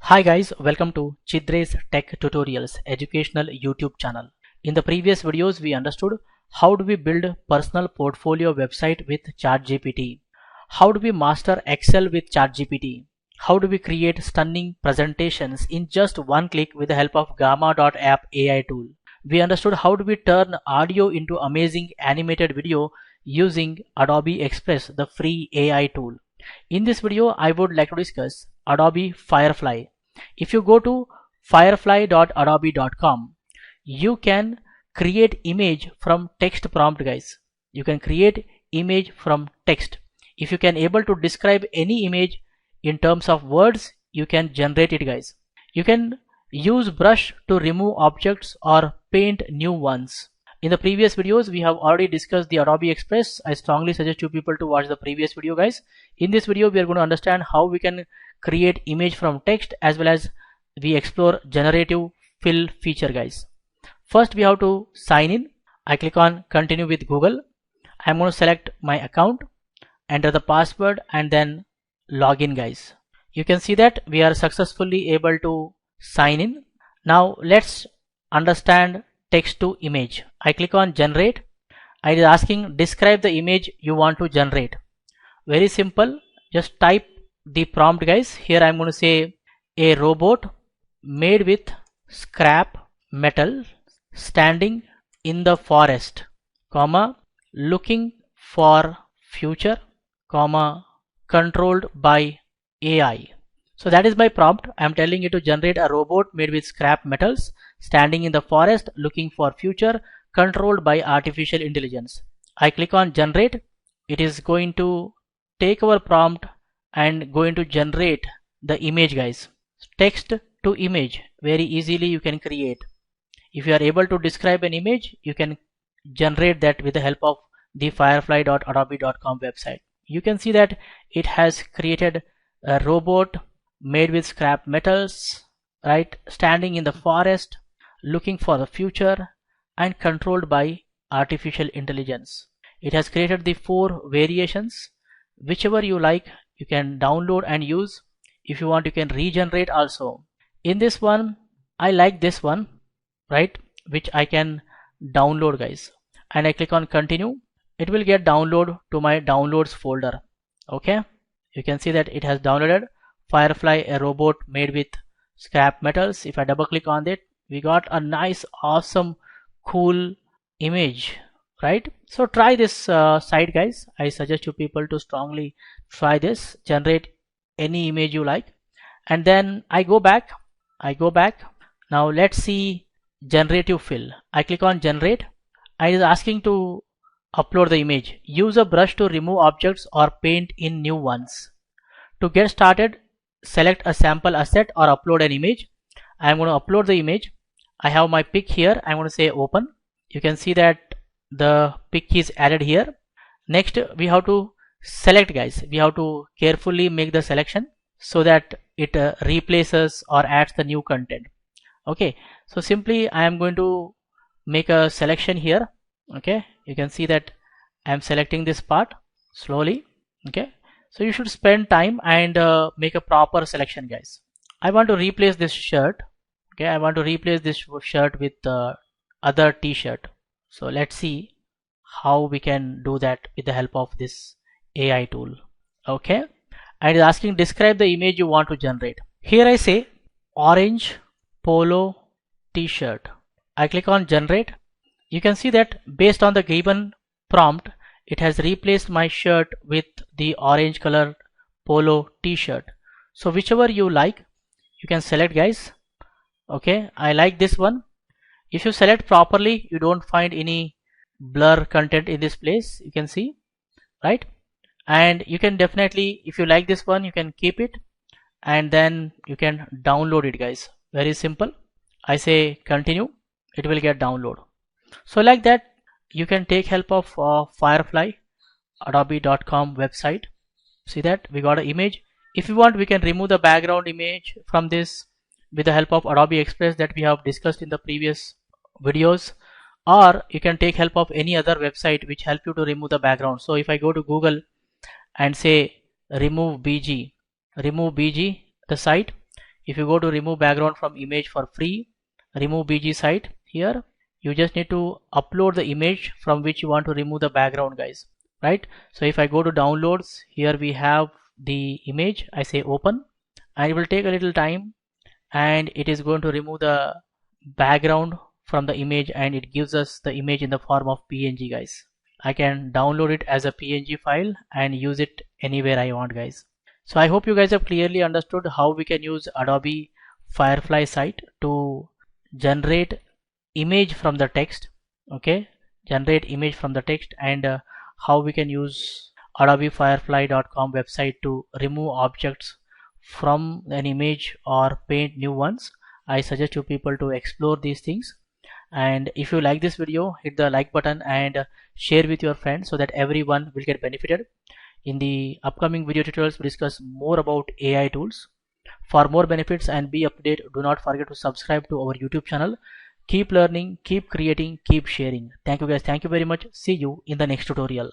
Hi guys, welcome to Chidre's Tech Tutorials educational YouTube channel. In the previous videos we understood how do we build personal portfolio website with ChatGPT, how do we master Excel with ChatGPT, how do we create stunning presentations in just one click with the help of Gamma.app AI tool. We understood how do we turn audio into amazing animated video using Adobe Express, the free AI tool. In this video I would like to discuss Adobe Firefly. If you go to firefly.adobe.com, you can create image from text prompt, guys. You can create image from text. If you can able to describe any image in terms of words, you can generate it, guys. You can use brush to remove objects or paint new ones. In the previous videos we have already discussed the Adobe Express. I strongly suggest you people to watch the previous video, guys. In this video we are going to understand how we can create image from text, as well as we explore generative fill feature, guys. First we have to sign in. I click on continue with Google. I'm going to select my account, enter the password and then log in, guys. You can see that we are successfully able to sign in. Now let's understand text to image. I click on generate. It is asking describe the image you want to generate. Very simple, just type the prompt, guys. Here I'm going to say a robot made with scrap metal standing in the forest, comma, looking for future, comma, controlled by AI. So that is my prompt. I am telling it to generate a robot made with scrap metals standing in the forest looking for future, controlled by artificial intelligence. I click on generate. It is going to take our prompt and going to generate the image, guys. Text to image, very easily you can create. If you are able to describe an image, you can generate that with the help of the firefly.adobe.com website. You can see that it has created a robot made with scrap metals, right, standing in the forest looking for the future and controlled by artificial intelligence. It has created the 4 variations. Whichever you like, you can download and use. If you want, you can regenerate also. In this one, I like this one, right, which I can download, guys, and I click on continue. It will get download to my downloads folder. Okay, you can see that it has downloaded Firefly, a robot made with scrap metals. If I double click on it, we got a nice, awesome, cool image, right? So try this site, guys. I suggest you people to strongly try this. Generate any image you like, and then I go back. Now let's see generative fill. I click on generate. It is asking to upload the image. Use a brush to remove objects or paint in new ones. To get started, select a sample asset or upload an image. I am going to upload the image. I have my pic here. I'm going to say open. You can see that the pic is added here. Next we have to select, guys. We have to carefully make the selection so that it replaces or adds the new content. Okay, so simply I am going to make a selection here. Okay, you can see that I am selecting this part slowly. Okay, so you should spend time and make a proper selection, guys. I want to replace this shirt. Okay, I want to replace this shirt with other t-shirt. So let's see how we can do that with the help of this AI tool. Okay, and it's asking describe the image you want to generate. Here I say orange polo t-shirt. I click on generate. You can see that based on the given prompt, it has replaced my shirt with the orange color polo t-shirt. So whichever you like, you can select, guys. Okay, I like this one. If you select properly, you don't find any blur content in this place. You can see, right? And you can definitely, if you like this one, you can keep it and then you can download it, guys. Very simple. I say continue, it will get download. So like that, you can take help of Firefly adobe.com website. See that we got an image. If you want, we can remove the background image from this with the help of Adobe Express that we have discussed in the previous videos, or you can take help of any other website which help you to remove the background. So if I go to Google and say remove BG, the site, If you go to remove background from image for free, remove BG site, here you just need to upload the image from which you want to remove the background, guys, right? So if I go to downloads, here we have the image. I say open, and it will take a little time, and it is going to remove the background from the image, and it gives us the image in the form of PNG, guys. I can download it as a PNG file and use it anywhere I want, guys. So I hope you guys have clearly understood how we can use Adobe Firefly site to generate image from the text. Okay, generate image from the text, and how we can use Adobe Firefly.com website to remove objects from an image or paint new ones. I suggest you people to explore these things. And if you like this video, hit the like button and share with your friends so that everyone will get benefited. In the upcoming video tutorials, we discuss more about AI tools. For more benefits and be up to date, do not forget to subscribe to our YouTube channel. Keep learning, keep creating, keep sharing. Thank you guys. Thank you very much. See you in the next tutorial.